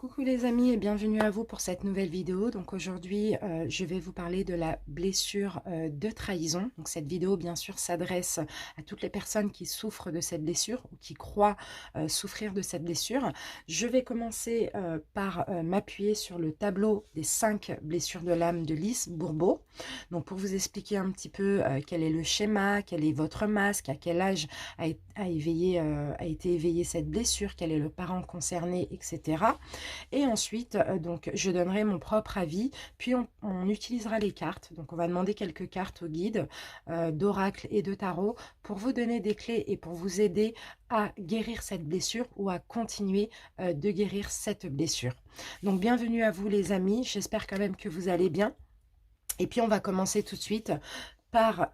Coucou les amis et bienvenue à vous pour cette nouvelle vidéo. Donc aujourd'hui, je vais vous parler de la blessure de trahison. Donc cette vidéo, bien sûr, s'adresse à toutes les personnes qui souffrent de cette blessure ou qui croient souffrir de cette blessure. Je vais commencer par m'appuyer sur le tableau des 5 blessures de l'âme de Lise Bourbeau. Donc pour vous expliquer un petit peu quel est le schéma, quel est votre masque, à quel âge a été éveillée cette blessure, quel est le parent concerné, etc. Et ensuite, donc, je donnerai mon propre avis, puis on utilisera les cartes. Donc, on va demander quelques cartes au guide d'oracle et de tarot pour vous donner des clés et pour vous aider à guérir cette blessure ou à continuer de guérir cette blessure. Donc, bienvenue à vous les amis. J'espère quand même que vous allez bien. Et puis, on va commencer tout de suite par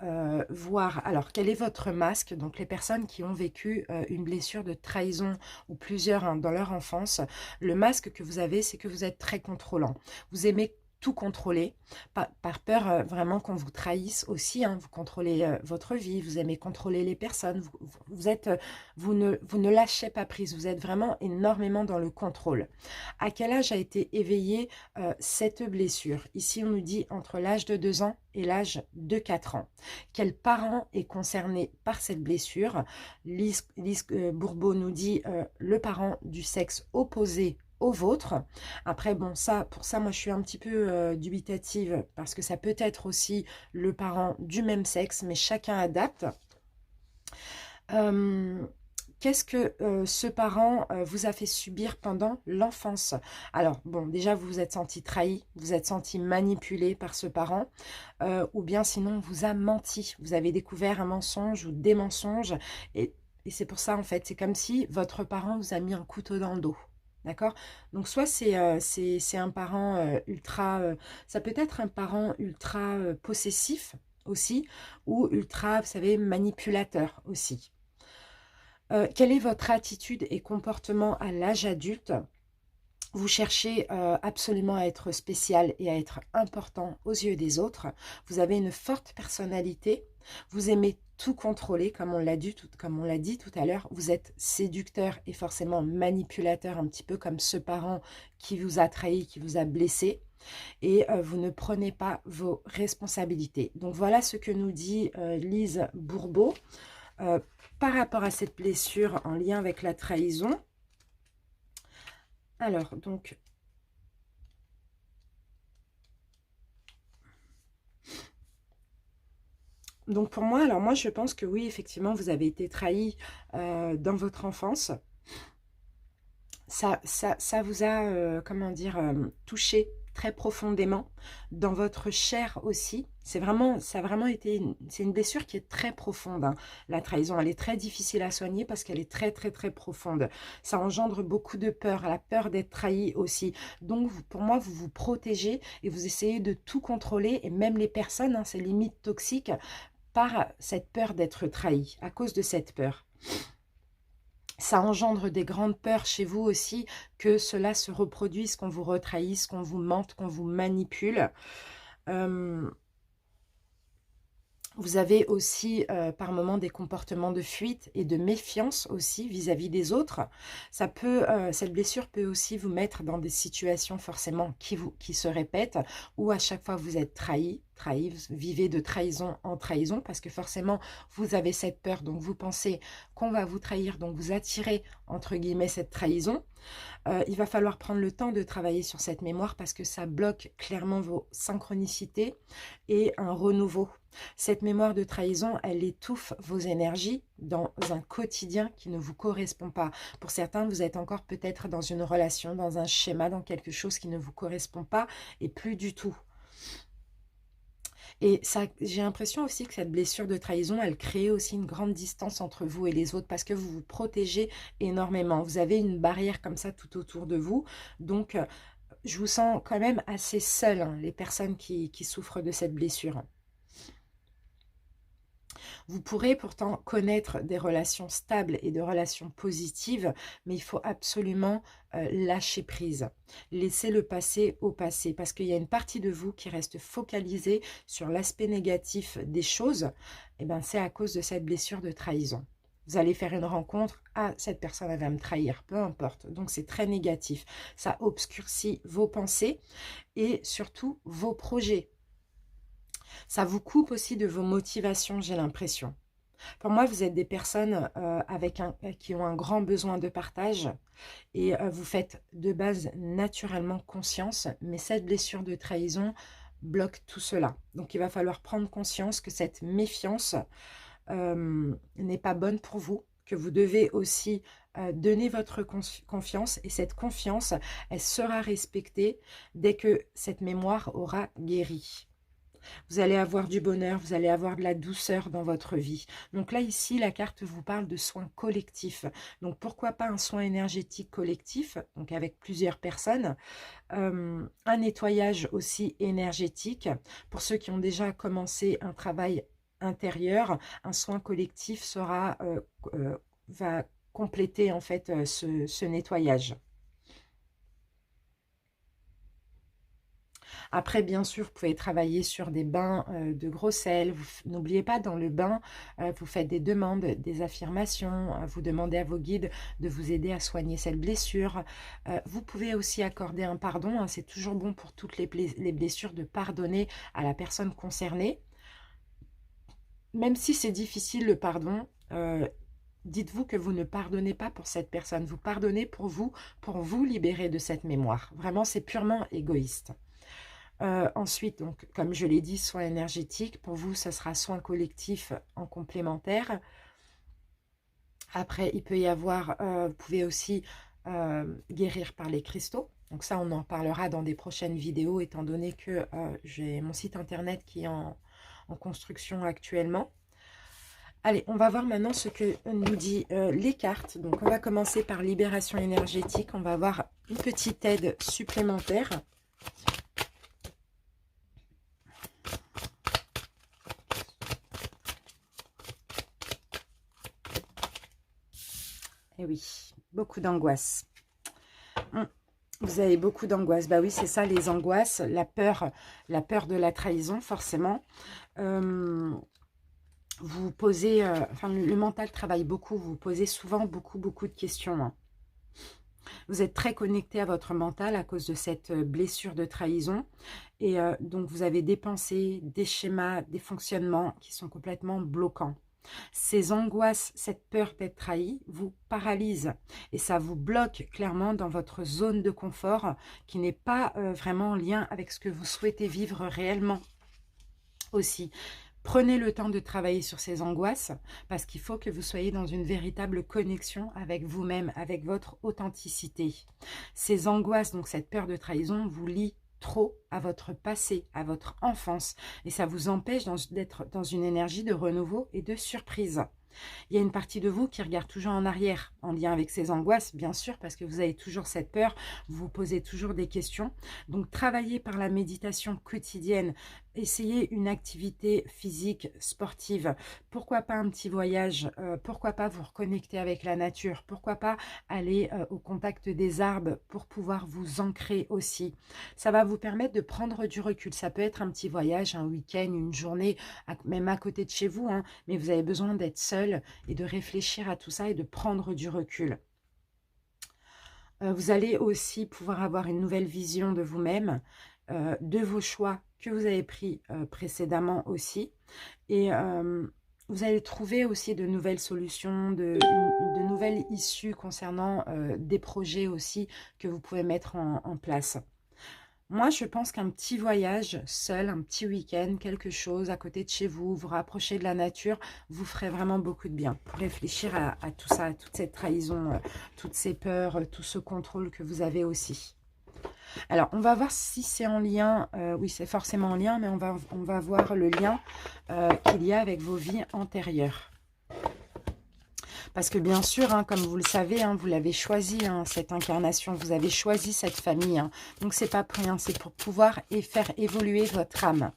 voir, alors, quel est votre masque. Donc, les personnes qui ont vécu une blessure de trahison ou plusieurs dans leur enfance, le masque que vous avez, c'est que vous êtes très contrôlant. Vous aimez tout contrôler, par peur vraiment qu'on vous trahisse aussi. Vous contrôlez votre vie, vous aimez contrôler les personnes, vous ne lâchez pas prise, vous êtes vraiment énormément dans le contrôle. À quel âge a été éveillée cette blessure? Ici, on nous dit entre l'âge de 2 ans et l'âge de 4 ans. Quel parent est concerné par cette blessure? Lise Bourbeau nous dit le parent du sexe opposé au vôtre. Après, bon, pour ça, moi, je suis un petit peu dubitative parce que ça peut être aussi le parent du même sexe, mais chacun adapte. Qu'est-ce que ce parent vous a fait subir pendant l'enfance? Alors, bon, déjà, vous vous êtes senti trahi, vous êtes senti manipulé par ce parent, ou bien sinon, on vous a menti. Vous avez découvert un mensonge ou des mensonges, et c'est pour ça, en fait, c'est comme si votre parent vous a mis un couteau dans le dos. D'accord? Donc, soit c'est un parent ultra... ça peut être un parent ultra possessif aussi, ou ultra, vous savez, manipulateur aussi. Quelle est votre attitude et comportement à l'âge adulte? Vous cherchez absolument à être spécial et à être important aux yeux des autres. Vous avez une forte personnalité. Vous aimez tout contrôler, comme on l'a dit tout à l'heure. Vous êtes séducteur et forcément manipulateur, un petit peu comme ce parent qui vous a trahi, qui vous a blessé. Et vous ne prenez pas vos responsabilités. Donc voilà ce que nous dit Lise Bourbeau. Euh, par rapport à cette blessure en lien avec la trahison. Alors, donc pour moi, alors moi je pense que oui, effectivement, vous avez été trahi dans votre enfance. Ça vous a, comment dire, touché très profondément dans votre chair aussi. Ça a vraiment été, c'est une blessure qui est très profonde. La trahison, elle est très difficile à soigner parce qu'elle est très, très, très profonde. Ça engendre beaucoup de peur, la peur d'être trahi aussi. Donc, pour moi, vous vous protégez et vous essayez de tout contrôler et même les personnes, ces limites toxiques, par cette peur d'être trahi, à cause de cette peur. Ça engendre des grandes peurs chez vous aussi, que cela se reproduise, qu'on vous retrahisse, qu'on vous mente, qu'on vous manipule. Vous avez aussi par moments des comportements de fuite et de méfiance aussi vis-à-vis des autres. Cette blessure peut aussi vous mettre dans des situations forcément qui se répètent, où à chaque fois vous êtes trahi, vous vivez de trahison en trahison, parce que forcément vous avez cette peur, donc vous pensez qu'on va vous trahir, donc vous attirez entre guillemets cette trahison. Il va falloir prendre le temps de travailler sur cette mémoire parce que ça bloque clairement vos synchronicités et un renouveau. Cette mémoire de trahison, elle étouffe vos énergies dans un quotidien qui ne vous correspond pas. Pour certains, vous êtes encore peut-être dans une relation, dans un schéma, dans quelque chose qui ne vous correspond pas et plus du tout. Et ça, j'ai l'impression aussi que cette blessure de trahison, elle crée aussi une grande distance entre vous et les autres parce que vous vous protégez énormément. Vous avez une barrière comme ça tout autour de vous. Donc, je vous sens quand même assez seule, les personnes qui souffrent de cette blessure. Vous pourrez pourtant connaître des relations stables et de relations positives, mais il faut absolument lâcher prise. Laisser le passé au passé, parce qu'il y a une partie de vous qui reste focalisée sur l'aspect négatif des choses. Et ben, c'est à cause de cette blessure de trahison. Vous allez faire une rencontre, ah, cette personne elle va me trahir, peu importe. Donc c'est très négatif. Ça obscurcit vos pensées et surtout vos projets. Ça vous coupe aussi de vos motivations, j'ai l'impression. Pour moi, vous êtes des personnes qui ont un grand besoin de partage et vous faites de base naturellement conscience, mais cette blessure de trahison bloque tout cela. Donc il va falloir prendre conscience que cette méfiance n'est pas bonne pour vous, que vous devez aussi donner votre confiance et cette confiance, elle sera respectée dès que cette mémoire aura guéri. Vous allez avoir du bonheur, vous allez avoir de la douceur dans votre vie. Donc là, ici, la carte vous parle de soins collectifs. Donc pourquoi pas un soin énergétique collectif, donc avec plusieurs personnes. Un nettoyage aussi énergétique. Pour ceux qui ont déjà commencé un travail intérieur, un soin collectif va compléter en fait ce nettoyage. Après, bien sûr, vous pouvez travailler sur des bains de gros sel. N'oubliez pas, dans le bain, vous faites des demandes, des affirmations. Vous demandez à vos guides de vous aider à soigner cette blessure. Vous pouvez aussi accorder un pardon. Hein, c'est toujours bon pour toutes les blessures de pardonner à la personne concernée. Même si c'est difficile le pardon, dites-vous que vous ne pardonnez pas pour cette personne. Vous pardonnez pour vous libérer de cette mémoire. Vraiment, c'est purement égoïste. Ensuite, donc, comme je l'ai dit, soins énergétiques. Pour vous, ce sera soins collectifs en complémentaire. Après, il peut y avoir, vous pouvez aussi guérir par les cristaux. Donc ça, on en parlera dans des prochaines vidéos, étant donné que j'ai mon site internet qui est en construction actuellement. Allez, on va voir maintenant ce que nous dit les cartes. Donc, on va commencer par libération énergétique. On va avoir une petite aide supplémentaire. Et oui, beaucoup d'angoisse. Vous avez beaucoup d'angoisse. Bah oui, c'est ça, les angoisses, la peur de la trahison, forcément. Vous posez, enfin, le mental travaille beaucoup. Vous posez souvent beaucoup de questions. Hein. Vous êtes très connecté à votre mental à cause de cette blessure de trahison. Et donc, vous avez des pensées, des schémas, des fonctionnements qui sont complètement bloquants. Ces angoisses, cette peur d'être trahi, vous paralyse et ça vous bloque clairement dans votre zone de confort qui n'est pas vraiment en lien avec ce que vous souhaitez vivre réellement aussi. Prenez le temps de travailler sur ces angoisses parce qu'il faut que vous soyez dans une véritable connexion avec vous-même, avec votre authenticité. Ces angoisses, donc cette peur de trahison, vous lient trop à votre passé, à votre enfance. Et ça vous empêche d'être dans une énergie de renouveau et de surprise. Il y a une partie de vous qui regarde toujours en arrière, en lien avec ces angoisses, bien sûr, parce que vous avez toujours cette peur, vous vous posez toujours des questions. Donc, travaillez par la méditation quotidienne, essayez une activité physique, sportive. Pourquoi pas un petit voyage, pourquoi pas vous reconnecter avec la nature, pourquoi pas aller au contact des arbres pour pouvoir vous ancrer aussi. Ça va vous permettre de prendre du recul. Ça peut être un petit voyage, un week-end, une journée, même à côté de chez vous, hein, mais vous avez besoin d'être seul et de réfléchir à tout ça et de prendre du recul. Vous allez aussi pouvoir avoir une nouvelle vision de vous-même, de vos choix que vous avez pris précédemment aussi. Et vous allez trouver aussi de nouvelles solutions, de nouvelles issues concernant des projets aussi que vous pouvez mettre en place. Moi, je pense qu'un petit voyage seul, un petit week-end, quelque chose à côté de chez vous, vous rapprocher de la nature, vous ferait vraiment beaucoup de bien. Réfléchir à tout ça, à toute cette trahison, toutes ces peurs, tout ce contrôle que vous avez aussi. Alors, on va voir si c'est en lien. Oui, c'est forcément en lien, mais on va voir le lien qu'il y a avec vos vies antérieures. Parce que bien sûr, hein, comme vous le savez, hein, vous l'avez choisi, hein, cette incarnation, vous avez choisi cette famille. Hein, donc, c'est pas pour rien, c'est pour pouvoir faire évoluer votre âme.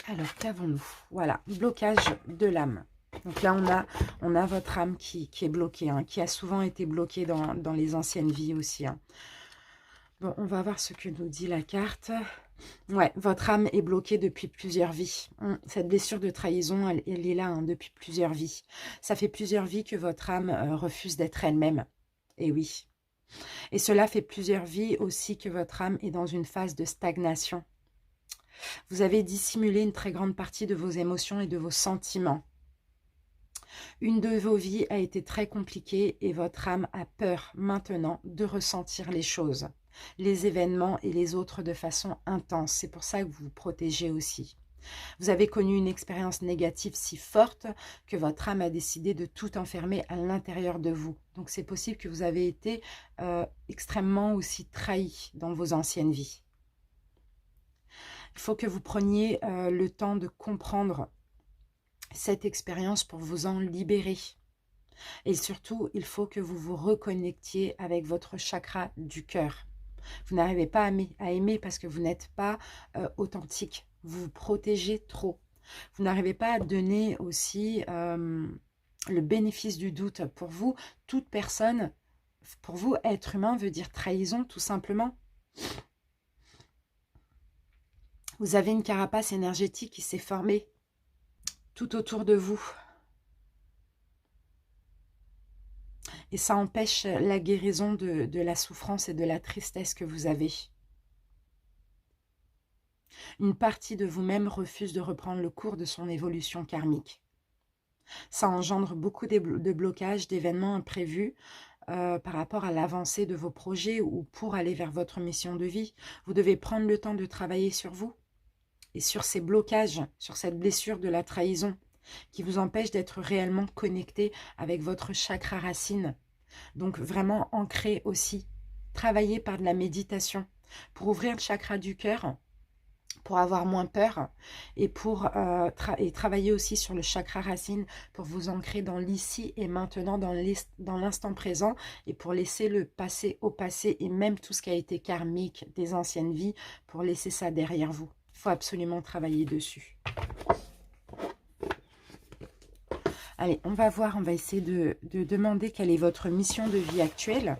Alors, qu'avons-nous? Voilà, blocage de l'âme. Donc là, on a votre âme qui est bloquée, hein, qui a souvent été bloquée dans les anciennes vies aussi. Hein. Bon, on va voir ce que nous dit la carte. Ouais, votre âme est bloquée depuis plusieurs vies. Cette blessure de trahison, elle est là hein, depuis plusieurs vies. Ça fait plusieurs vies que votre âme refuse d'être elle-même. Et oui. Et cela fait plusieurs vies aussi que votre âme est dans une phase de stagnation. Vous avez dissimulé une très grande partie de vos émotions et de vos sentiments. Une de vos vies a été très compliquée et votre âme a peur maintenant de ressentir les choses, les événements et les autres de façon intense. C'est pour ça que vous vous protégez aussi. Vous avez connu une expérience négative si forte que votre âme a décidé de tout enfermer à l'intérieur de vous. Donc c'est possible que vous avez été extrêmement aussi trahi dans vos anciennes vies. Il faut que vous preniez le temps de comprendre cette expérience pour vous en libérer. Et surtout, il faut que vous vous reconnectiez avec votre chakra du cœur. Vous n'arrivez pas à aimer parce que vous n'êtes pas authentique. Vous vous protégez trop. Vous n'arrivez pas à donner aussi le bénéfice du doute. Pour vous, toute personne, pour vous, être humain veut dire trahison, tout simplement. Vous avez une carapace énergétique qui s'est formée tout autour de vous. Et ça empêche la guérison de la souffrance et de la tristesse que vous avez. Une partie de vous-même refuse de reprendre le cours de son évolution karmique. Ça engendre beaucoup de blocages, d'événements imprévus par rapport à l'avancée de vos projets ou pour aller vers votre mission de vie. Vous devez prendre le temps de travailler sur vous et sur ces blocages, sur cette blessure de la trahison qui vous empêche d'être réellement connecté avec votre chakra racine. Donc vraiment ancré aussi. Travailler par de la méditation pour ouvrir le chakra du cœur, pour avoir moins peur et pour travailler aussi sur le chakra racine pour vous ancrer dans l'ici et maintenant, dans l'instant présent et pour laisser le passé au passé et même tout ce qui a été karmique des anciennes vies pour laisser ça derrière vous. Il faut absolument travailler dessus. Allez, on va voir, on va essayer de demander quelle est votre mission de vie actuelle.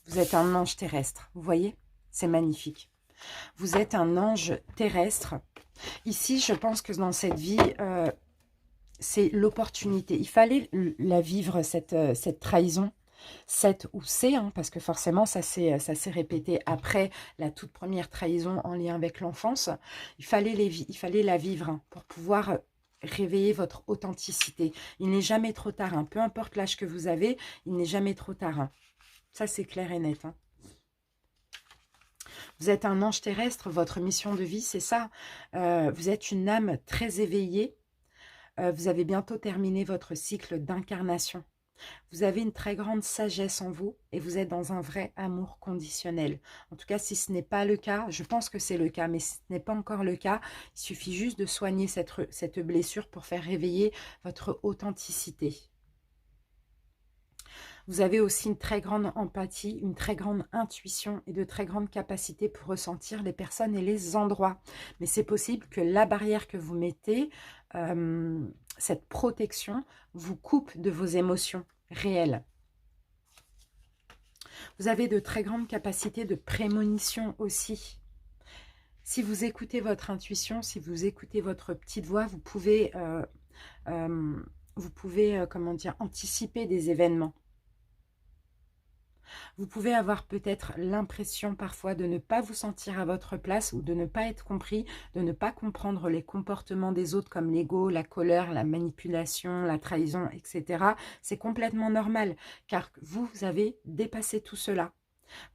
Vous êtes un ange terrestre, vous voyez? C'est magnifique. Vous êtes un ange terrestre. Ici, je pense que dans cette vie, c'est l'opportunité. Il fallait la vivre, cette trahison. 7 ou C, hein, parce que forcément ça s'est répété après la toute première trahison en lien avec l'enfance. Il fallait la vivre hein, pour pouvoir réveiller votre authenticité. Il n'est jamais trop tard, hein, peu importe l'âge que vous avez, il n'est jamais trop tard. Hein. Ça c'est clair et net. Hein. Vous êtes un ange terrestre, votre mission de vie c'est ça. Vous êtes une âme très éveillée. Vous avez bientôt terminé votre cycle d'incarnation. Vous avez une très grande sagesse en vous et vous êtes dans un vrai amour conditionnel. En tout cas, si ce n'est pas le cas, je pense que c'est le cas, mais si ce n'est pas encore le cas, il suffit juste de soigner cette blessure pour faire réveiller votre authenticité. Vous avez aussi une très grande empathie, une très grande intuition et de très grandes capacités pour ressentir les personnes et les endroits. Mais c'est possible que la barrière que vous mettez, cette protection, vous coupe de vos émotions réelles. Vous avez de très grandes capacités de prémonition aussi. Si vous écoutez votre intuition, si vous écoutez votre petite voix, vous pouvez comment dire, anticiper des événements. Vous pouvez avoir peut-être l'impression parfois de ne pas vous sentir à votre place ou de ne pas être compris, de ne pas comprendre les comportements des autres comme l'ego, la colère, la manipulation, la trahison, etc. C'est complètement normal car vous avez dépassé tout cela.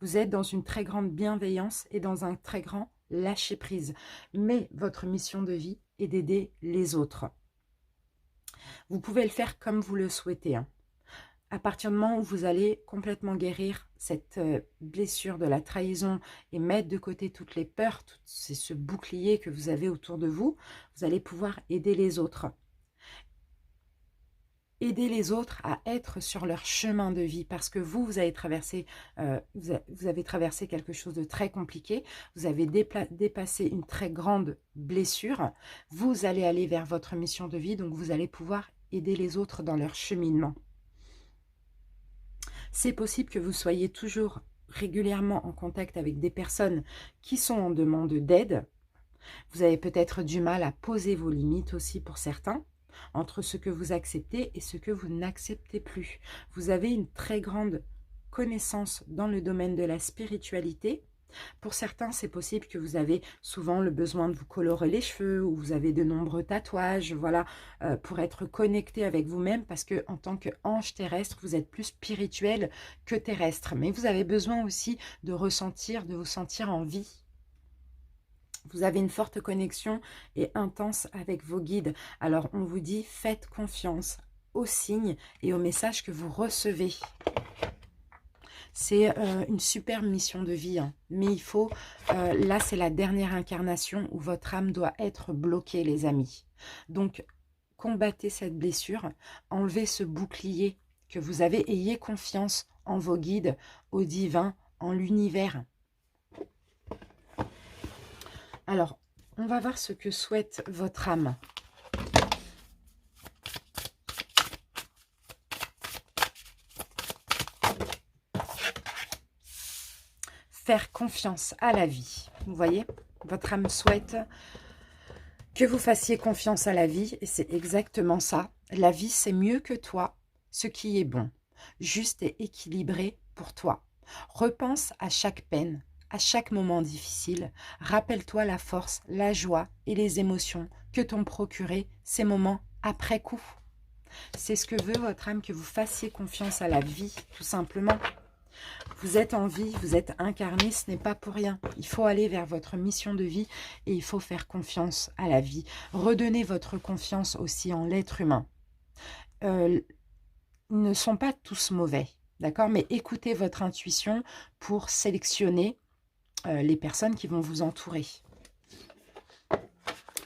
Vous êtes dans une très grande bienveillance et dans un très grand lâcher-prise. Mais votre mission de vie est d'aider les autres. Vous pouvez le faire comme vous le souhaitez, hein. À partir du moment où vous allez complètement guérir cette blessure de la trahison et mettre de côté toutes les peurs, c'est ce bouclier que vous avez autour de vous, vous allez pouvoir aider les autres. Aider les autres à être sur leur chemin de vie parce que vous avez traversé, vous avez traversé quelque chose de très compliqué, vous avez dépassé une très grande blessure, vous allez aller vers votre mission de vie, donc vous allez pouvoir aider les autres dans leur cheminement. C'est possible que vous soyez toujours régulièrement en contact avec des personnes qui sont en demande d'aide. Vous avez peut-être du mal à poser vos limites aussi pour certains, entre ce que vous acceptez et ce que vous n'acceptez plus. Vous avez une très grande connaissance dans le domaine de la spiritualité. Pour certains, c'est possible que vous avez souvent le besoin de vous colorer les cheveux ou vous avez de nombreux tatouages, voilà, pour être connecté avec vous-même parce que en tant qu'ange terrestre, vous êtes plus spirituel que terrestre. Mais vous avez besoin aussi de ressentir, de vous sentir en vie. Vous avez une forte connexion et intense avec vos guides. Alors, on vous dit, faites confiance aux signes et aux messages que vous recevez. C'est une superbe mission de vie, hein. Mais il faut, là c'est la dernière incarnation où votre âme doit être bloquée, les amis. Donc, combattez cette blessure, enlevez ce bouclier que vous avez, ayez confiance en vos guides, au divin, en l'univers. Alors, on va voir ce que souhaite votre âme. Faire confiance à la vie. Vous voyez, votre âme souhaite que vous fassiez confiance à la vie. Et c'est exactement ça. La vie, c'est mieux que toi, ce qui est bon, juste et équilibré pour toi. Repense à chaque peine, à chaque moment difficile. Rappelle-toi la force, la joie et les émotions que t'ont procuré ces moments après coup. C'est ce que veut votre âme, que vous fassiez confiance à la vie, tout simplement. Vous êtes en vie, vous êtes incarné, ce n'est pas pour rien. Il faut aller vers votre mission de vie et il faut faire confiance à la vie. Redonnez votre confiance aussi en l'être humain. Ils ne sont pas tous mauvais, d'accord? Mais écoutez votre intuition pour sélectionner les personnes qui vont vous entourer.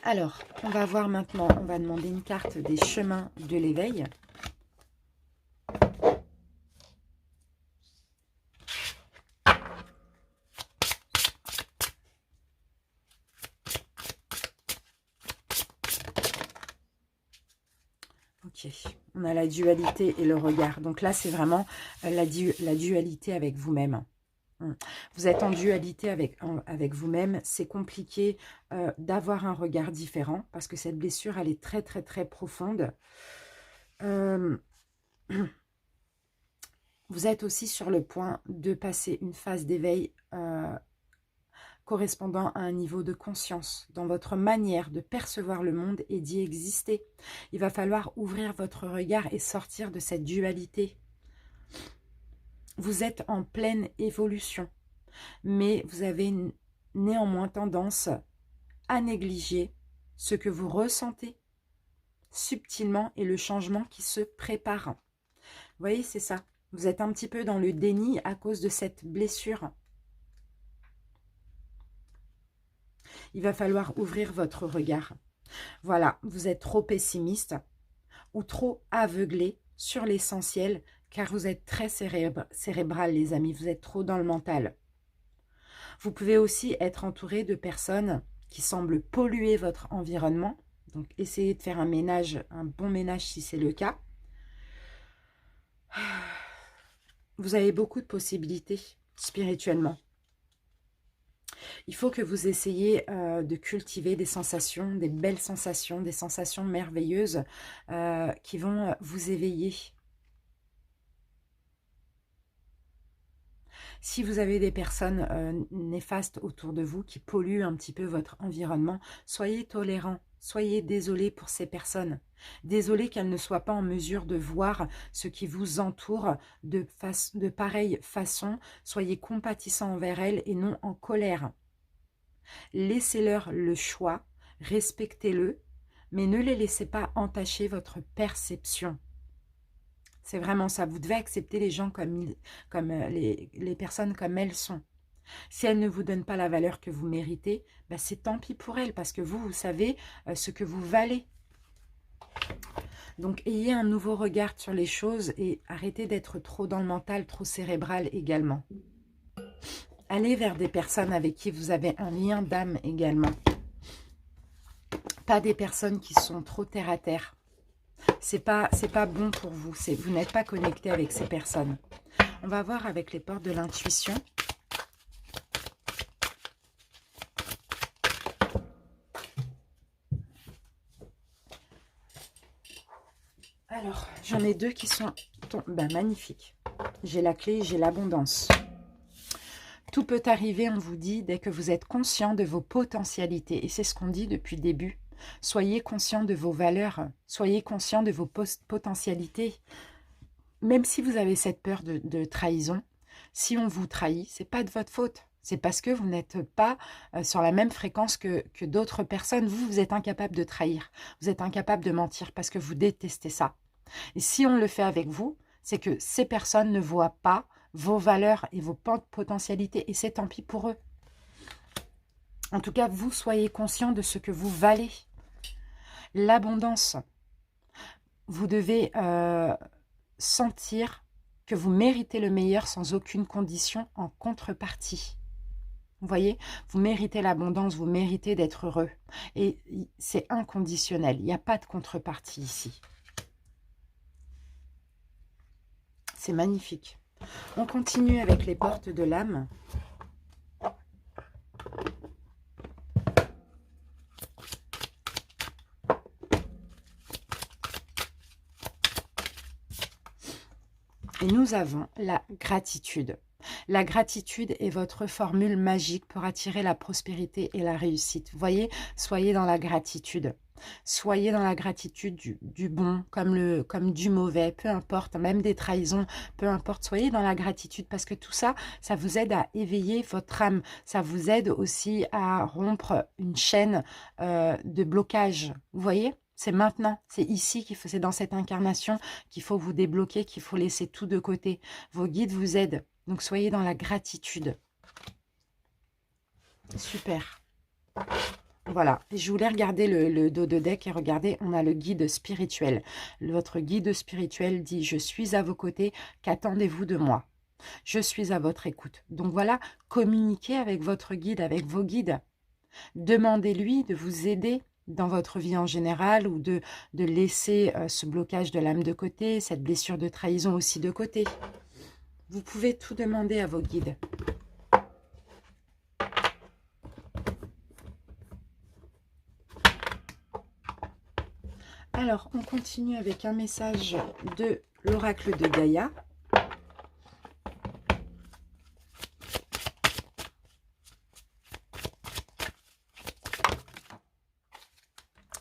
Alors, on va voir maintenant, on va demander une carte des chemins de l'éveil. Ok, on a la dualité et le regard. Donc là, c'est vraiment la dualité avec vous-même. Vous êtes en dualité avec vous-même. C'est compliqué d'avoir un regard différent parce que cette blessure, elle est très, très, très profonde. Vous êtes aussi sur le point de passer une phase d'éveil correspondant à un niveau de conscience dans votre manière de percevoir le monde et d'y exister. Il va falloir ouvrir votre regard et sortir de cette dualité. Vous êtes en pleine évolution, mais vous avez néanmoins tendance à négliger ce que vous ressentez subtilement et le changement qui se prépare. Vous voyez, c'est ça. Vous êtes un petit peu dans le déni à cause de cette blessure. Il va falloir ouvrir votre regard. Voilà, vous êtes trop pessimiste ou trop aveuglé sur l'essentiel, car vous êtes très cérébral, les amis. Vous êtes trop dans le mental. Vous pouvez aussi être entouré de personnes qui semblent polluer votre environnement. Donc, essayez de faire un ménage, un bon ménage si c'est le cas. Vous avez beaucoup de possibilités spirituellement. Il faut que vous essayiez de cultiver des sensations, des belles sensations, des sensations merveilleuses qui vont vous éveiller. Si vous avez des personnes néfastes autour de vous qui polluent un petit peu votre environnement, soyez tolérants, soyez désolés pour ces personnes. Désolés qu'elles ne soient pas en mesure de voir ce qui vous entoure de pareille façon. Soyez compatissants envers elles et non en colère. Laissez-leur le choix, respectez-le, mais ne les laissez pas entacher votre perception. C'est vraiment ça. Vous devez accepter les gens les personnes comme elles sont. Si elles ne vous donnent pas la valeur que vous méritez, ben c'est tant pis pour elles, parce que vous savez ce que vous valez. Donc, ayez un nouveau regard sur les choses et arrêtez d'être trop dans le mental, trop cérébral également. Allez vers des personnes avec qui vous avez un lien d'âme également. Pas des personnes qui sont trop terre à terre. C'est pas bon pour vous. Vous n'êtes pas connecté avec ces personnes. On va voir avec les portes de l'intuition. Alors, j'en ai deux qui sont magnifiques. J'ai la clé, j'ai l'abondance. Tout peut arriver, on vous dit, dès que vous êtes conscient de vos potentialités. Et c'est ce qu'on dit depuis le début. Soyez conscient de vos valeurs. Soyez conscient de vos potentialités. Même si vous avez cette peur de trahison, si on vous trahit, c'est pas de votre faute. C'est parce que vous n'êtes pas sur la même fréquence que d'autres personnes. Vous êtes incapable de trahir. Vous êtes incapable de mentir parce que vous détestez ça. Et si on le fait avec vous, c'est que ces personnes ne voient pas vos valeurs et vos potentialités. Et c'est tant pis pour eux. En tout cas, vous soyez conscient de ce que vous valez. L'abondance. Vous devez sentir que vous méritez le meilleur sans aucune condition en contrepartie. Vous voyez, vous méritez l'abondance, vous méritez d'être heureux. Et c'est inconditionnel, il n'y a pas de contrepartie ici. C'est magnifique. On continue avec les portes de l'âme. Et nous avons la gratitude. La gratitude est votre formule magique pour attirer la prospérité et la réussite. Vous voyez, soyez dans la gratitude. Soyez dans la gratitude du bon comme du mauvais, peu importe, même des trahisons, peu importe. Soyez dans la gratitude parce que tout ça, ça vous aide à éveiller votre âme. Ça vous aide aussi à rompre une chaîne de blocage. Vous voyez ? C'est maintenant, c'est ici, c'est dans cette incarnation qu'il faut vous débloquer, qu'il faut laisser tout de côté. Vos guides vous aident, donc soyez dans la gratitude. Super. Voilà, et je voulais regarder le dos de deck et regardez, on a le guide spirituel. Votre guide spirituel dit « Je suis à vos côtés, qu'attendez-vous de moi ?» Je suis à votre écoute. Donc voilà, communiquez avec votre guide, avec vos guides. Demandez-lui de vous aider dans votre vie en général ou de laisser ce blocage de l'âme de côté, cette blessure de trahison aussi de côté. Vous pouvez tout demander à vos guides. Alors, on continue avec un message de l'oracle de Gaïa.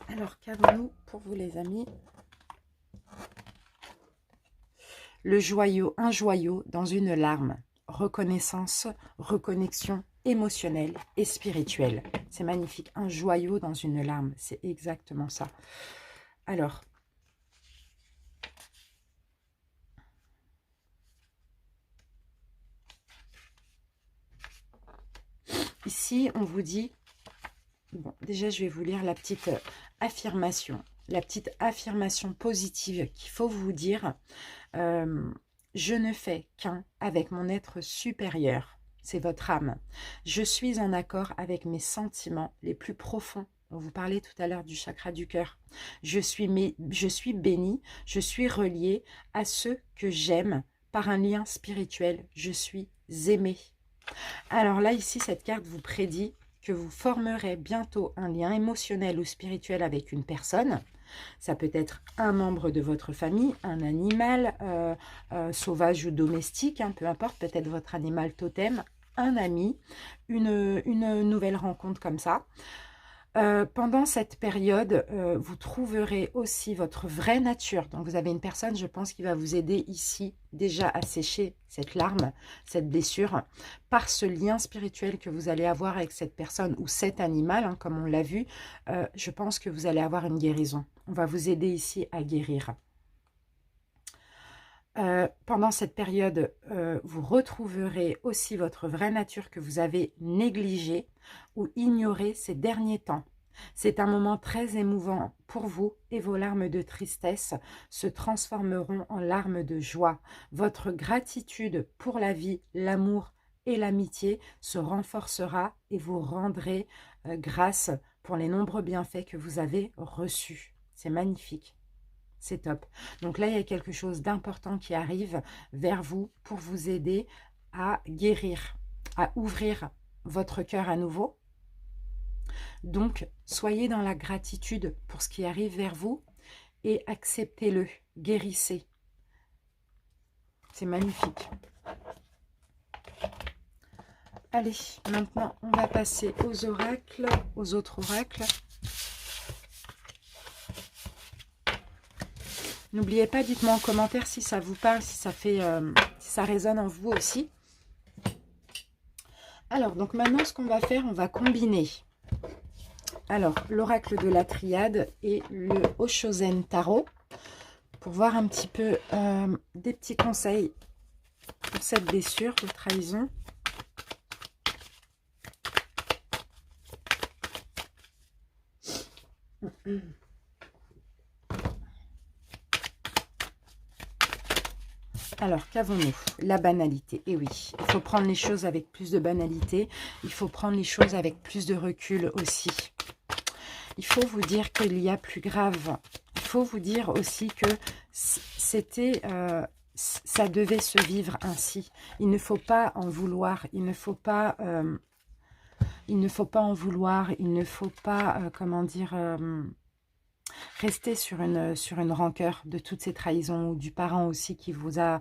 Alors, qu'avons-nous pour vous les amis? Le joyau, un joyau dans une larme. Reconnaissance, reconnexion émotionnelle et spirituelle. C'est magnifique. Un joyau dans une larme. C'est exactement ça. Alors, ici, on vous dit... Bon, déjà, je vais vous lire la petite affirmation. La petite affirmation positive qu'il faut vous dire. Je ne fais qu'un avec mon être supérieur. C'est votre âme. Je suis en accord avec mes sentiments les plus profonds. On vous parlait tout à l'heure du chakra du cœur. Je suis bénie, je suis reliée à ceux que j'aime par un lien spirituel. Je suis aimée. Alors là, ici, cette carte vous prédit que vous formerez bientôt un lien émotionnel ou spirituel avec une personne. Ça peut être un membre de votre famille, un animal sauvage ou domestique, hein, peu importe, peut-être votre animal totem, un ami, une nouvelle rencontre comme ça. Pendant cette période, vous trouverez aussi votre vraie nature. Donc, vous avez une personne, je pense, qui va vous aider ici déjà à sécher cette larme, cette blessure, par ce lien spirituel que vous allez avoir avec cette personne ou cet animal, hein, comme on l'a vu. Je pense que vous allez avoir une guérison. On va vous aider ici à guérir. Pendant cette période, vous retrouverez aussi votre vraie nature que vous avez négligée ou ignorée ces derniers temps. C'est un moment très émouvant pour vous et vos larmes de tristesse se transformeront en larmes de joie. Votre gratitude pour la vie, l'amour et l'amitié se renforcera et vous rendrez grâce pour les nombreux bienfaits que vous avez reçus. C'est magnifique. c'est top. Donc là, il y a quelque chose d'important qui arrive vers vous pour vous aider à guérir, à ouvrir votre cœur à nouveau. Donc, soyez dans la gratitude pour ce qui arrive vers vous et acceptez-le, guérissez. C'est magnifique. Allez, maintenant, on va passer aux oracles, aux autres oracles. N'oubliez pas, dites-moi en commentaire si ça vous parle, si ça fait, si ça résonne en vous aussi. Alors, donc maintenant, ce qu'on va faire, on va combiner. Alors, l'oracle de la triade et le Oshozen Tarot pour voir un petit peu des petits conseils pour cette blessure de trahison. Alors, qu'avons-nous? La banalité. Et oui, il faut prendre les choses avec plus de banalité. Il faut prendre les choses avec plus de recul aussi. Il faut vous dire qu'il y a plus grave. Il faut vous dire aussi que c'était... ça devait se vivre ainsi. Il ne faut pas en vouloir. Il ne faut pas... il ne faut pas en vouloir. Il ne faut pas... comment dire... rester sur une rancœur de toutes ces trahisons, ou du parent aussi qui vous a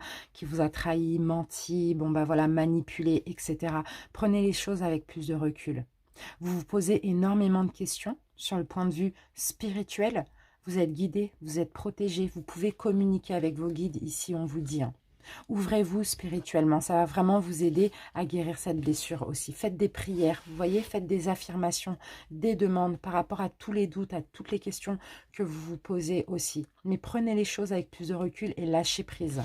trahi, menti, bon bah voilà, manipulé, etc. Prenez les choses avec plus de recul. Vous vous posez énormément de questions sur le point de vue spirituel. Vous êtes guidé, vous êtes protégé, vous pouvez communiquer avec vos guides, ici on vous dit. Hein. Ouvrez-vous spirituellement, ça va vraiment vous aider à guérir cette blessure aussi. Faites des prières, vous voyez, faites des affirmations, des demandes par rapport à tous les doutes, à toutes les questions que vous vous posez aussi. Mais prenez les choses avec plus de recul et lâchez prise.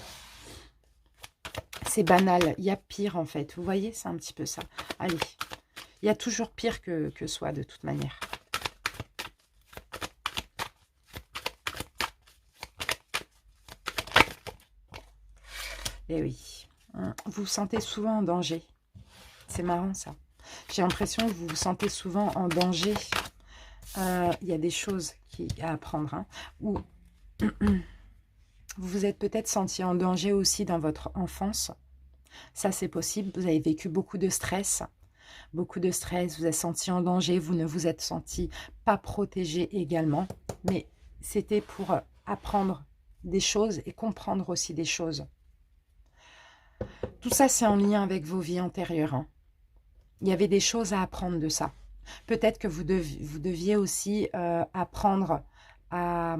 C'est banal, il y a pire en fait, vous voyez, c'est un petit peu ça. Allez, il y a toujours pire que soi de toute manière. Eh oui, vous vous sentez souvent en danger. C'est marrant ça. J'ai l'impression que vous vous sentez souvent en danger. Il y a des choses à apprendre. Hein, où vous vous êtes peut-être senti en danger aussi dans votre enfance. Ça, c'est possible. Vous avez vécu beaucoup de stress. Beaucoup de stress. Vous êtes senti en danger. Vous ne vous êtes senti pas protégé également. Mais c'était pour apprendre des choses et comprendre aussi des choses. Tout ça, c'est en lien avec vos vies antérieures. Hein. Il y avait des choses à apprendre de ça. Peut-être que vous deviez aussi apprendre à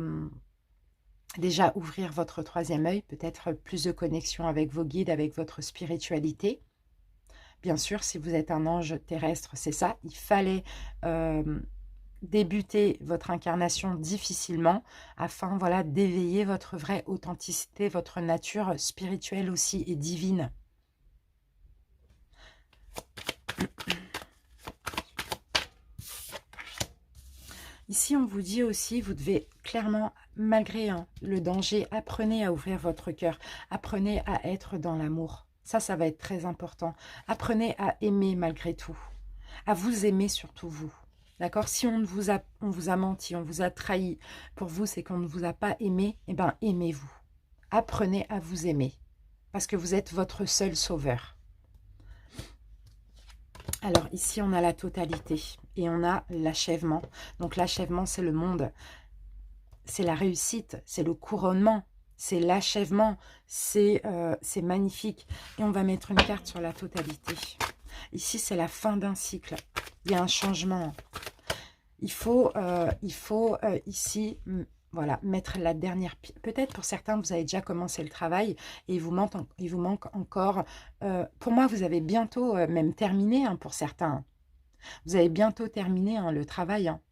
déjà ouvrir votre troisième œil, peut-être plus de connexion avec vos guides, avec votre spiritualité. Bien sûr, si vous êtes un ange terrestre, c'est ça. Il fallait débuter votre incarnation difficilement afin voilà, d'éveiller votre vraie authenticité, votre nature spirituelle aussi et divine. Ici, on vous dit aussi, vous devez clairement, malgré le danger, apprenez à ouvrir votre cœur. Apprenez à être dans l'amour. Ça va être très important. Apprenez à aimer malgré tout. À vous aimer surtout vous. D'accord? Si on vous a menti, on vous a trahi, pour vous, c'est qu'on ne vous a pas aimé, eh bien, aimez-vous. Apprenez à vous aimer. Parce que vous êtes votre seul sauveur. Alors ici, on a la totalité et on a l'achèvement. Donc l'achèvement, c'est le monde. C'est la réussite, c'est le couronnement, c'est l'achèvement, c'est magnifique. Et on va mettre une carte sur la totalité. Ici, c'est la fin d'un cycle. Il y a un changement. Il faut ici... Voilà, mettre la dernière... Peut-être pour certains, vous avez déjà commencé le travail et il vous manque encore... pour moi, vous avez bientôt même terminé hein, pour certains. Vous avez bientôt terminé hein, le travail. Hein.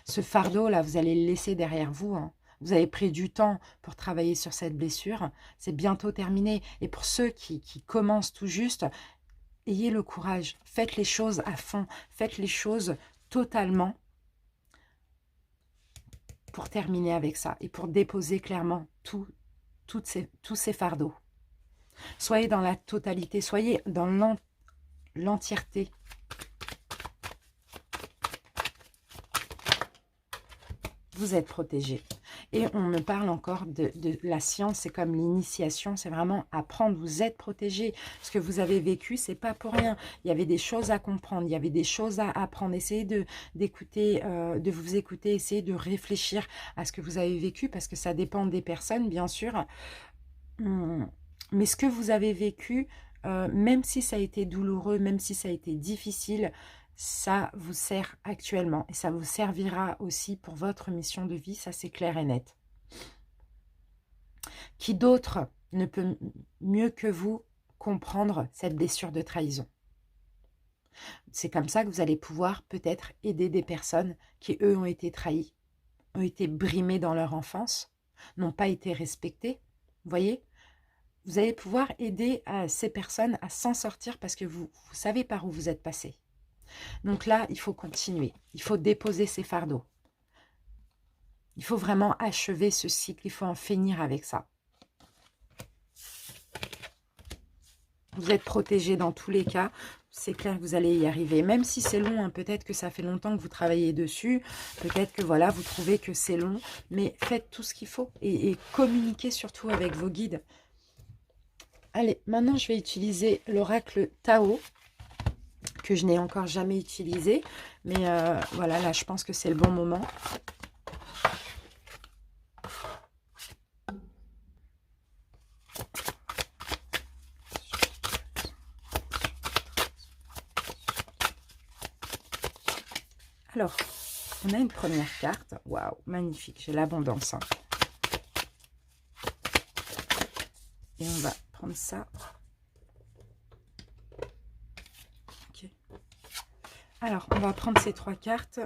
Ce fardeau-là, vous allez le laisser derrière vous. Hein. Vous avez pris du temps pour travailler sur cette blessure. C'est bientôt terminé. Et pour ceux qui commencent tout juste, ayez le courage. Faites les choses à fond. Faites les choses totalement. Pour terminer avec ça et pour déposer clairement tous ces fardeaux. Soyez dans la totalité, soyez dans l'entièreté. Vous êtes protégé. Et on me parle encore de la science, c'est comme l'initiation, c'est vraiment apprendre, vous êtes protégé. Ce que vous avez vécu, c'est pas pour rien. Il y avait des choses à comprendre, il y avait des choses à apprendre. Essayez d'écouter, de vous écouter, essayez de réfléchir à ce que vous avez vécu, parce que ça dépend des personnes, bien sûr. Mais ce que vous avez vécu, même si ça a été douloureux, même si ça a été difficile, ça vous sert actuellement et ça vous servira aussi pour votre mission de vie, ça c'est clair et net. Qui d'autre ne peut mieux que vous comprendre cette blessure de trahison? C'est comme ça que vous allez pouvoir peut-être aider des personnes qui, eux, ont été trahies, ont été brimées dans leur enfance, n'ont pas été respectées. Vous voyez? Vous allez pouvoir aider ces personnes à s'en sortir parce que vous savez par où vous êtes passé. Donc là, il faut continuer. Il faut déposer ces fardeaux. Il faut vraiment achever ce cycle. Il faut en finir avec ça. Vous êtes protégé dans tous les cas. C'est clair que vous allez y arriver. Même si c'est long, hein, peut-être que ça fait longtemps que vous travaillez dessus. Peut-être que voilà, vous trouvez que c'est long. Mais faites tout ce qu'il faut. Et communiquez surtout avec vos guides. Allez, maintenant je vais utiliser l'oracle Tao, que je n'ai encore jamais utilisé. Mais voilà, là je pense que c'est le bon moment. Alors, on a une première carte. Waouh, magnifique, j'ai l'abondance. Hein. Et on va prendre ça. Ok. Alors, on va prendre ces 3 cartes.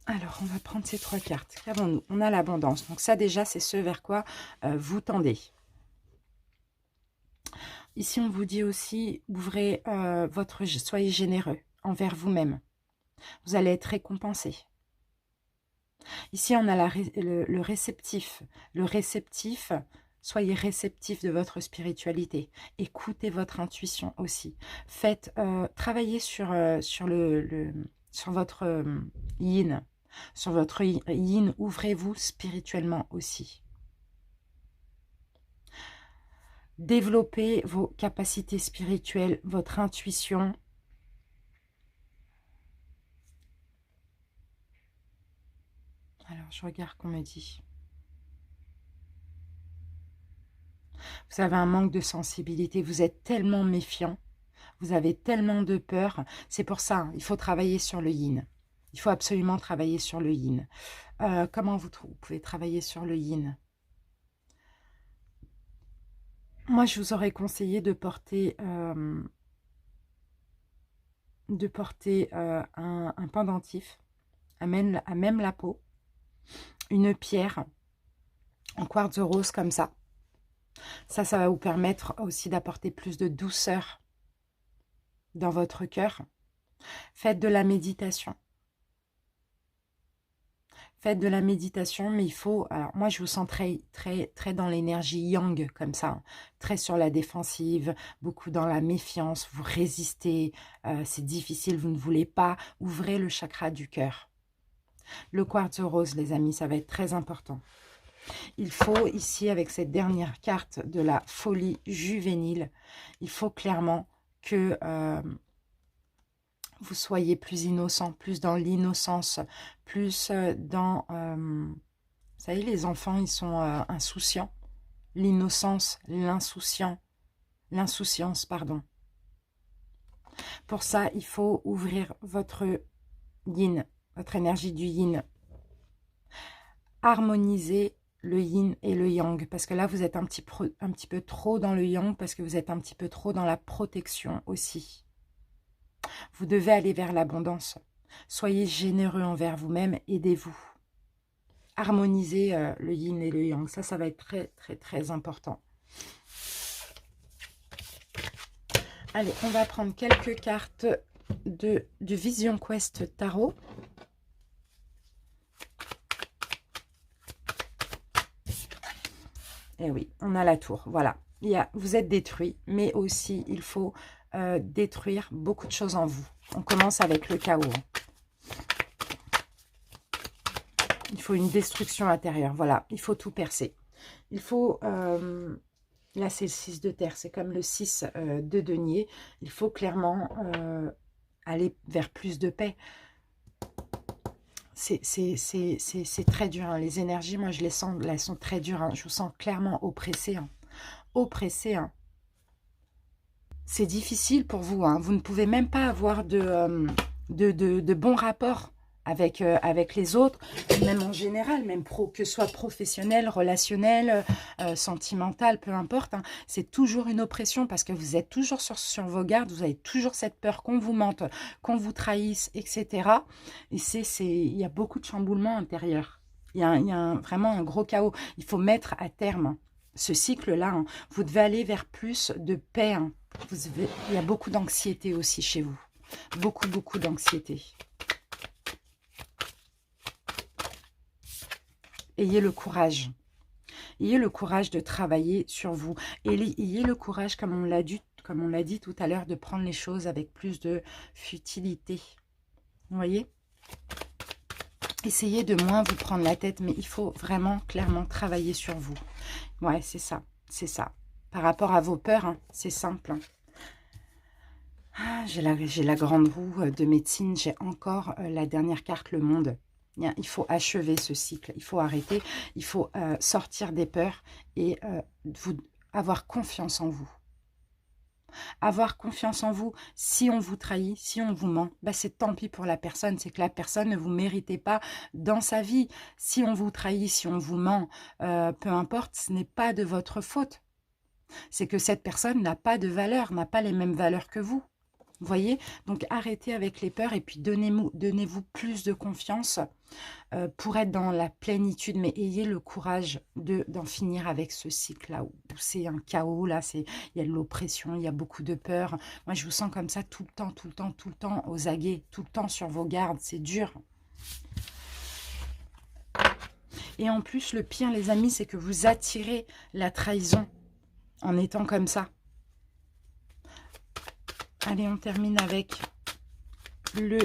Alors, on va prendre ces 3 cartes. Qu'avons-nous? On a l'abondance. Donc ça, déjà, c'est ce vers quoi vous tendez. Ici, on vous dit aussi, ouvrez soyez généreux envers vous-même. Vous allez être récompensé. Ici, on a le réceptif. Le réceptif, soyez réceptif de votre spiritualité. Écoutez votre intuition aussi. Faites, travaillez sur votre yin. Sur votre yin, ouvrez-vous spirituellement aussi. Développez vos capacités spirituelles, votre intuition. Alors, je regarde qu'on me dit. Vous avez un manque de sensibilité, vous êtes tellement méfiant, vous avez tellement de peur. C'est pour ça, hein, il faut travailler sur le yin. Il faut absolument travailler sur le yin. Comment vous pouvez travailler sur le yin? Moi, je vous aurais conseillé de porter, un pendentif à même la peau, une pierre en quartz rose comme ça. Ça va vous permettre aussi d'apporter plus de douceur dans votre cœur. Faites de la méditation. Faites de la méditation, mais il faut... Alors, moi, je vous sens très dans l'énergie yang, comme ça. Très sur la défensive, beaucoup dans la méfiance. Vous résistez, c'est difficile, vous ne voulez pas. Ouvrez le chakra du cœur. Le quartz rose, les amis, ça va être très important. Il faut, ici, avec cette dernière carte de la folie juvénile, il faut clairement que... vous soyez plus innocent, plus dans l'innocence, plus dans... vous savez, les enfants, ils sont insouciants. L'innocence, l'insouciance, pardon. Pour ça, il faut ouvrir votre yin, votre énergie du yin. Harmoniser le yin et le yang, parce que là, vous êtes un petit peu trop dans le yang, parce que vous êtes un petit peu trop dans la protection aussi. Vous devez aller vers l'abondance. Soyez généreux envers vous-même, aidez-vous. Harmonisez le yin et le yang. Ça va être très important. Allez, on va prendre quelques cartes du Vision Quest Tarot. Et oui, on a la tour. Voilà. Vous êtes détruit, mais aussi il faut... détruire beaucoup de choses en vous. On commence avec le chaos. Il faut une destruction intérieure. Voilà, il faut tout percer. Il faut... là, c'est le 6 de terre. C'est comme le 6 de denier. Il faut clairement aller vers plus de paix. C'est très dur. Hein. Les énergies, moi, je les sens, là, elles sont très dures. Hein. Je vous sens clairement oppressé. Hein. Oppressé. Hein. C'est difficile pour vous. Hein. Vous ne pouvez même pas avoir de bons rapports avec les autres, même en général, même que ce soit professionnel, relationnel, sentimental, peu importe. Hein. C'est toujours une oppression parce que vous êtes toujours sur vos gardes, vous avez toujours cette peur qu'on vous mente, qu'on vous trahisse, etc. Et il y a beaucoup de chamboulements intérieurs. Il y a vraiment un gros chaos. Il faut mettre à terme ce cycle-là. Hein. Vous devez aller vers plus de paix. Hein. Il y a beaucoup d'anxiété aussi chez vous. Beaucoup, beaucoup d'anxiété. Ayez le courage. Ayez le courage de travailler sur vous. Et ayez le courage, comme on l'a dit tout à l'heure, de prendre les choses avec plus de futilité. Vous voyez? Essayez de moins vous prendre la tête, mais il faut vraiment, clairement, travailler sur vous. Ouais, c'est ça. C'est ça. Par rapport à vos peurs, hein, c'est simple. Hein. Ah, j'ai la grande roue de médecine. J'ai encore la dernière carte, le monde. Il faut achever ce cycle, il faut arrêter, il faut sortir des peurs et avoir confiance en vous. Avoir confiance en vous, si on vous trahit, si on vous ment, bah c'est tant pis pour la personne, c'est que la personne ne vous méritez pas dans sa vie. Si on vous trahit, si on vous ment, peu importe, ce n'est pas de votre faute. C'est que cette personne n'a pas de valeur, n'a pas les mêmes valeurs que vous. Vous voyez? Donc arrêtez avec les peurs et puis donnez-vous plus de confiance pour être dans la plénitude, mais ayez le courage d'en finir avec ce cycle-là, où c'est un chaos, là, il y a de l'oppression, il y a beaucoup de peur. Moi, je vous sens comme ça tout le temps, tout le temps, tout le temps, aux aguets, tout le temps sur vos gardes, c'est dur. Et en plus, le pire, les amis, c'est que vous attirez la trahison en étant comme ça. Allez, on termine avec le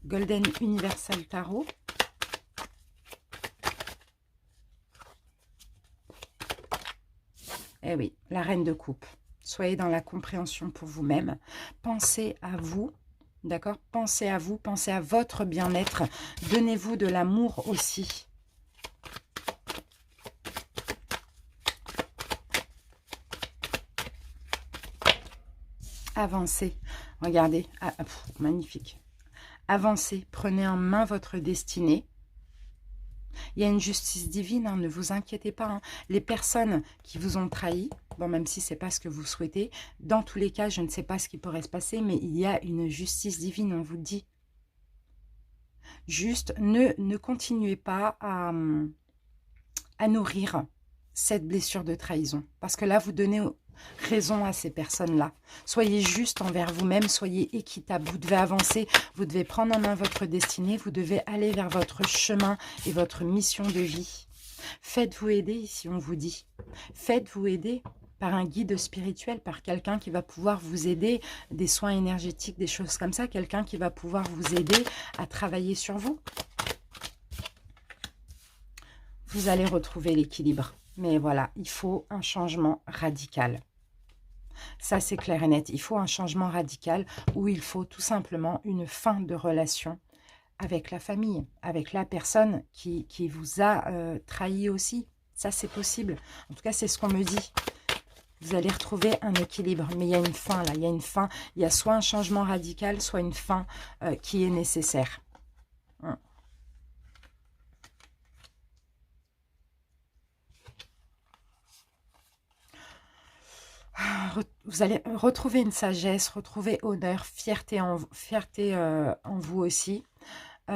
Golden Universal Tarot. Eh oui, la reine de coupe. Soyez dans la compréhension pour vous-même. Pensez à vous, d'accord? Pensez à vous, pensez à votre bien-être. Donnez-vous de l'amour aussi. Avancez. Regardez. Ah, magnifique. Avancez. Prenez en main votre destinée. Il y a une justice divine, hein, ne vous inquiétez pas. Hein. Les personnes qui vous ont trahi, bon, même si ce n'est pas ce que vous souhaitez, dans tous les cas, je ne sais pas ce qui pourrait se passer, mais il y a une justice divine, on vous dit. Juste, ne continuez pas à nourrir cette blessure de trahison. Parce que là, vous donnez raison à ces personnes-là. Soyez juste envers vous-même, soyez équitable. Vous devez avancer, vous devez prendre en main votre destinée, vous devez aller vers votre chemin et votre mission de vie. Faites-vous aider, ici on vous dit. Faites-vous aider par un guide spirituel, par quelqu'un qui va pouvoir vous aider, des soins énergétiques, des choses comme ça, quelqu'un qui va pouvoir vous aider à travailler sur vous. Vous allez retrouver l'équilibre. Mais voilà, il faut un changement radical. Ça, c'est clair et net. Il faut un changement radical où il faut tout simplement une fin de relation avec la famille, avec la personne qui vous a trahi aussi. Ça, c'est possible. En tout cas, c'est ce qu'on me dit. Vous allez retrouver un équilibre. Mais il y a une fin, là. Il y a une fin. Il y a soit un changement radical, soit une fin qui est nécessaire. Vous allez retrouver une sagesse, retrouver honneur, fierté en vous aussi. Pour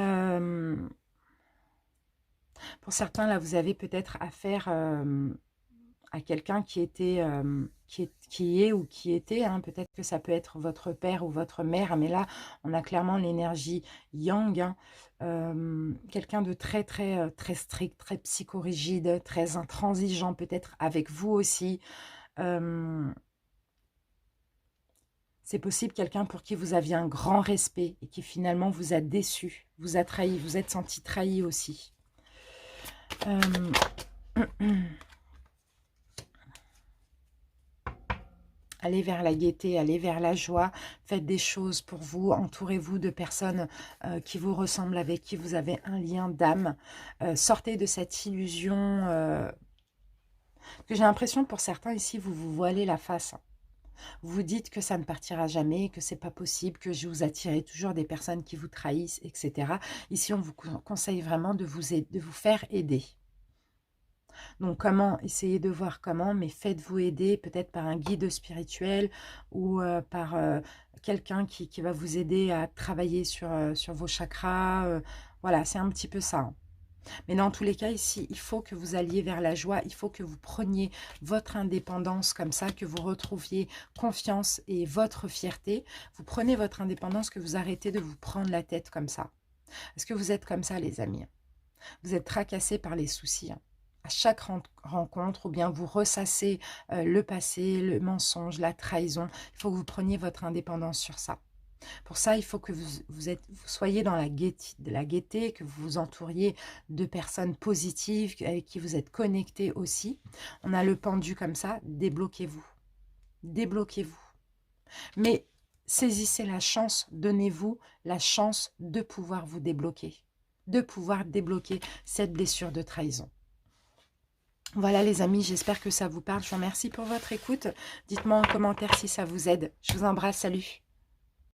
certains, là, vous avez peut-être affaire à quelqu'un qui était, qui est ou qui était. Hein. Peut-être que ça peut être votre père ou votre mère, mais là, on a clairement l'énergie yang. Hein. Quelqu'un de très, très, très strict, très psychorigide, très intransigeant, peut-être avec vous aussi. C'est possible quelqu'un pour qui vous aviez un grand respect et qui finalement vous a déçu, vous a trahi, vous êtes senti trahi aussi. Euh, Allez vers la gaieté, allez vers la joie, faites des choses pour vous, entourez-vous de personnes qui vous ressemblent, avec qui vous avez un lien d'âme. Sortez de cette illusion que j'ai l'impression pour certains ici, vous vous voilez la face. Vous vous dites que ça ne partira jamais, que c'est pas possible, que je vous attirez toujours des personnes qui vous trahissent, etc. Ici, on vous conseille vraiment de vous faire aider. Donc, comment, essayez de voir comment, mais faites-vous aider peut-être par un guide spirituel ou par quelqu'un qui va vous aider à travailler sur vos chakras. Voilà, c'est un petit peu ça, hein. Mais dans tous les cas, ici, il faut que vous alliez vers la joie, il faut que vous preniez votre indépendance comme ça, que vous retrouviez confiance et votre fierté. Vous prenez votre indépendance, que vous arrêtez de vous prendre la tête comme ça. Est-ce que vous êtes comme ça, les amis? Vous êtes tracassés par les soucis, hein. À chaque rencontre, ou bien vous ressassez le passé, le mensonge, la trahison. Il faut que vous preniez votre indépendance sur ça. Pour ça, il faut que vous soyez dans la gaieté, que vous vous entouriez de personnes positives, avec qui vous êtes connectés aussi. On a le pendu comme ça, débloquez-vous. Débloquez-vous. Mais saisissez la chance, donnez-vous la chance de pouvoir vous débloquer. De pouvoir débloquer cette blessure de trahison. Voilà les amis, j'espère que ça vous parle. Je vous remercie pour votre écoute. Dites-moi en commentaire si ça vous aide. Je vous embrasse, salut.